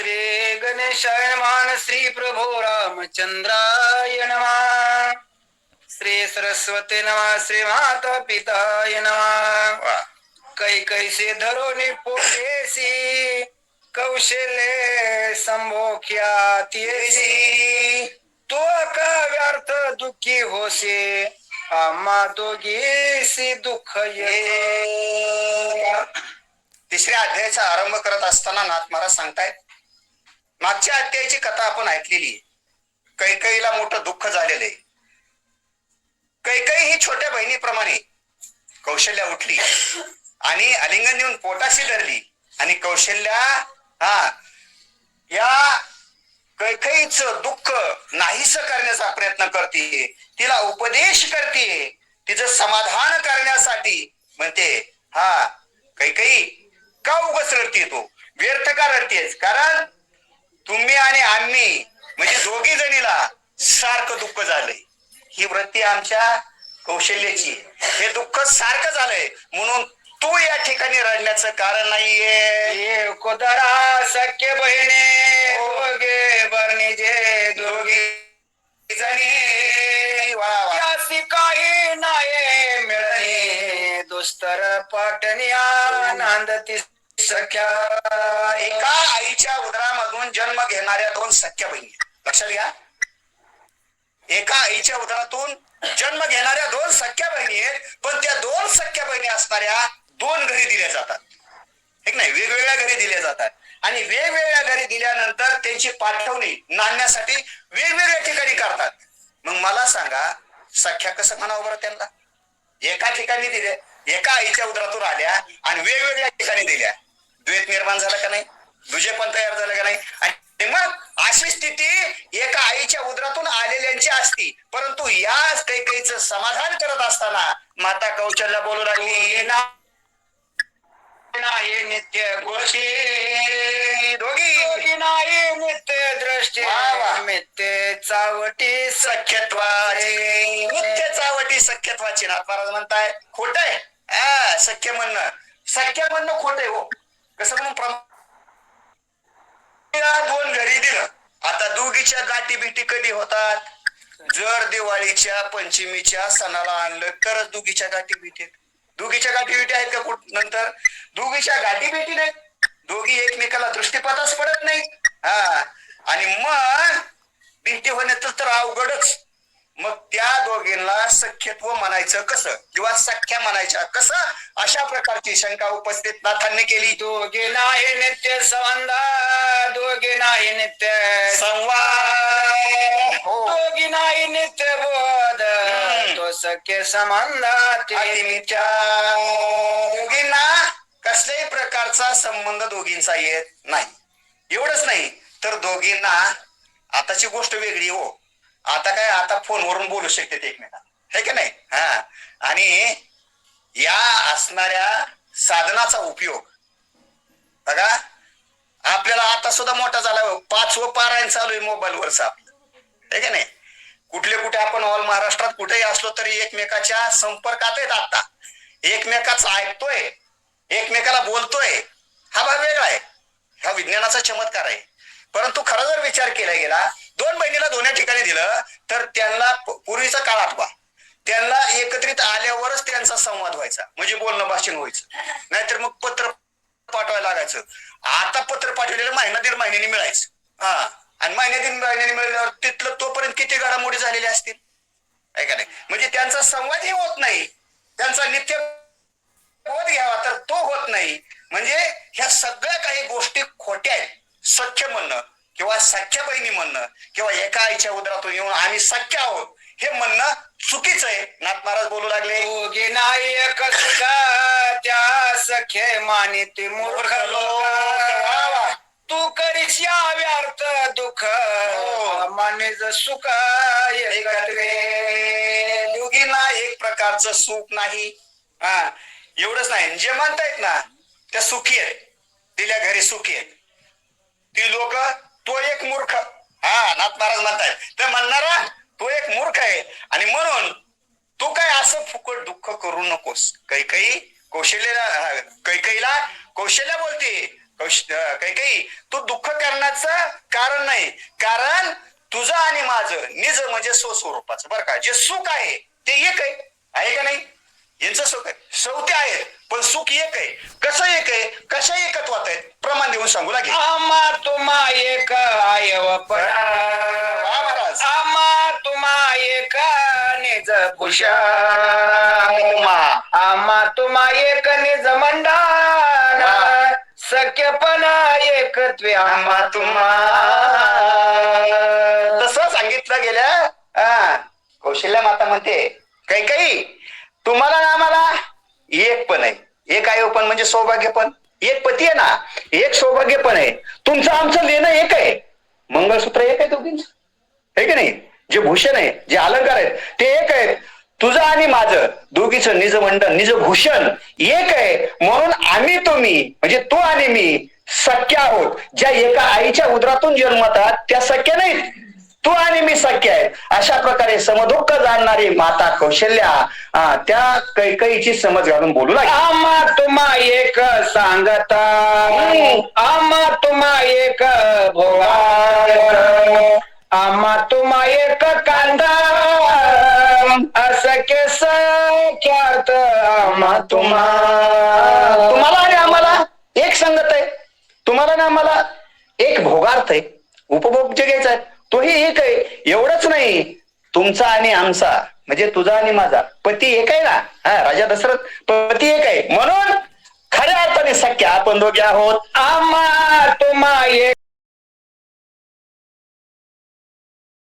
श्री गणेशाय नमः श्री प्रभो रामचंद्राय नमः श्री सरस्वती नमः श्री माता पिताय नमः कैकैसे धरोनी पोटेसी कौशल्य संभोख्यातीसी तो का व्यर्थ दुःखी होसे आम्हा दोघीसी दुःख ये. तिसऱ्या अध्यायाचा आरंभ करत असताना नाथ महाराज सांगतायत, मागच्या अध्यायाची कथा आपण ऐकलेली आहे. कैकईला मोठं दुःख झालेलं आहे. कैकई ही छोट्या बहिणीप्रमाणे कौशल्या उठली आणि आलिंगन देऊन पोटाशी धरली आणि कौशल्या या कैकईचं दुःख नाहीस करण्याचा प्रयत्न करते, तिला उपदेश करते, तिचं समाधान करण्यासाठी म्हणते, कैकई का उगाच रडते, तू व्यर्थ का रडतेस? कारण तुम्ही आणि आम्ही म्हणजे दोघी जणीला सारखं दुःख झालंय. ही वृत्ती आमच्या कौशल्याची, हे दुःख सारखं झालंय म्हणून तू या ठिकाणी रडण्याचं कारण नाहीये. कोदरा सख्य बहिणी दोघे बरणीजे दोघी जणी यासी काही नाही मिळणे दुस्तर पाटणिया नांदती सख्या. एका आईच्या उदरामधून जन्म घेणाऱ्या दोन सख्या बहिणी, लक्षात घ्या. एका आईच्या उदरातून जन्म घेणाऱ्या दोन सख्या बहिणी आहेत, पण त्या दोन सख्या बहिणी असणाऱ्या दोन घरी दिल्या जातात, ठीक नाही, वेगवेगळ्या घरी दिल्या जातात. आणि वेगवेगळ्या घरी दिल्यानंतर त्यांची पाठवणी नांदण्यासाठी वेगवेगळ्या ठिकाणी करतात. मग मला सांगा, सख्या कसं म्हणावं बरं त्यांना? एका ठिकाणी दिल्या, एका आईच्या उदरातून आल्या आणि वेगवेगळ्या ठिकाणी दिल्या, द्वैत निर्माण झाला का नाही? दुजे पण तयार झालं का नाही? आणि मग अशी स्थिती एका आईच्या उदरातून आलेल्यांची असती. परंतु या कैकईचं समाधान करत असताना माता कौशल्या बोलू लागली, नाही नित्य गोष्टी दोघी नाही नित्य दृष्टी नित्य चावटी सख्यत्वाची, नित्य चावटी सख्यत्वाची. नाथ महाराज म्हणताय खोट आहे सख्य म्हणणं, सख्य म्हणणं खोट आहे. हो कसं म्हणून दोन घरी दिलं. आता दोघीच्या गाठी भेटी कधी होतात? जर दिवाळीच्या पंचमीच्या सणाला आणलं तरच दोघीच्या गाठी भेटी. दोघीच्या गाठी भेटी आहेत का नंतर? दोघीच्या गाठी भेटी नाहीत, दोघी एकमेकाला दृष्टीपातच पडत नाही. आणि मग भेटी होण्याचं तर अवघडच. मग त्या दोघींना सख्यत्व म्हणायचं कसं किंवा सख्या म्हणायच्या कसं, अशा प्रकारची शंका उपस्थित नाथांनी केली. दोघे नाही नित्य संवाद दोघे नाही नित्य संवाद, दोघी नाही नित्य बोध तो सख्य संबंधात दोघींना कसल्याही प्रकारचा संबंध दोघींचा येत नाही. एवढंच नाही तर दोघींना आताची गोष्ट वेगळी. हो आता काय, आता फोनवरून बोलू शकते एकमेकांना, है की नाही? आणि या असणाऱ्या साधनाचा उपयोग बघा, आपल्याला आता सुद्धा मोठा झाला, 5वं पारायण चालू आहे मोबाईलवरच आपलं, है की नाही? कुठे आपण ऑल महाराष्ट्रात कुठेही असलो तरी एकमेकाच्या संपर्कात आहेत. आता एकमेकाचं ऐकतोय, एकमेकाला बोलतोय, हा भाग वेगळा आहे, हा विज्ञानाचा चमत्कार आहे. परंतु खरं जर विचार केला गेला, दोन बहिणीला दोन्ही ठिकाणी दिलं तर त्यांना पूर्वीचा काळ आठवा, त्यांना एकत्रित आल्यावरच त्यांचा संवाद व्हायचा, म्हणजे बोलणं भाषण व्हायचं. नाहीतर मग पत्र पाठवायला लागायचं. आता पत्र पाठवलेलं महिना दीड महिन्याने मिळायचं. आणि महिन्या दीड महिन्याने मिळाल्यावर तिथलं तोपर्यंत किती घडामोडी झालेल्या असतील, आहे का नाही? म्हणजे त्यांचा संवादही होत नाही, त्यांचा नित्य बोध घ्यावा तर तो होत नाही. म्हणजे ह्या सगळ्या काही गोष्टी खोट्या आहेत. सख्य म्हणणं किंवा सख्या बहिणी म्हणणं किंवा एका आईच्या उदरातून येऊन आम्ही सख्य आहोत हे म्हणणं चुकीचं आहे. नाथ महाराज बोलू लागले, दोघे नाही एक सुखा त्या सख्य मानिती मूर्ख लोक तू करीस या व्यर्थ दुःख मानेच सुख दोघींना एक प्रकारचं सुख नाही. एवढंच नाही, जे म्हणतायत ना त्या सुखी आहेत, दिल्या घरी सुखी आहेत ती लोक, तो एक मूर्ख. नाथ महाराज म्हणतायत ते म्हणणारा तो एक मूर्ख आहे. आणि म्हणून तू काय असं फुकट दुःख करू नकोस. कैकईला कौशल्या बोलते, काही तू दुःख करण्याचं कारण नाही, कारण तुझं आणि माझं निज म्हणजे स्वस्वरूपाचं बरं का, जे सुख आहे ते एक आहे का नाही? यांचं सुख आहे, सवते आहेत पण सुख एक आहे. कसं एक आहे, कशा एकत्वात आहेत, प्रमाण देऊन सांगू लागेल. आम्हा तुम्हा एक आयव महाराज आम्हा तुम्हा एक निज भूषण आम्हा तुम्हा एक निज मंडळ सख्यपणा एकत्वे आम्हा तुम्हा. तसं सांगितलं गेल्या. कौशल्या माता म्हणते काही तुम्हाला ना आम्हाला एक पण आहे, एक आहे पण म्हणजे सौभाग्य पण, एक पती आहे ना, एक सौभाग्य पण आहे. तुमचं आमचं लेणं एक आहे, मंगळसूत्र एक आहे दोघींच, आहे की नाही? जे भूषण आहे, जे अलंकार आहेत ते एक आहेत. तुझं आणि माझं दोघीचं निज मंडन निज भूषण एक आहे. म्हणून आम्ही तुम्ही म्हणजे तू आणि मी सख्य आहोत. ज्या एका आईच्या उदरातून जन्मतात त्या सख्य नाहीत, तू आणि मी सख्य आहेत. अशा प्रकारे समदुःख जाणणारी माता कौशल्या त्या कैकईची समज घालून बोलू लागली. आम्हा तुम्हा एक सांगता आम्हा तुम्हा एक भोगा आम्हा तुम्हा एक कांदा असख्य सख्यात आम्हा तुम्हाला आणि आम्हाला एक संगत आहे, तुम्हाला ना आम्हाला एक भोगार्थ आहे, उपभोग जे घ्यायचा आहे तोही एक आहे. एवढंच नाही, तुमचा आणि आमचा म्हणजे तुझा आणि माझा पती एक आहे ना. राजा दशरथ पती एक आहे, म्हणून खऱ्या अर्थाने सख्या आपण दोघे आहोत. आम्हा तुम्हा एक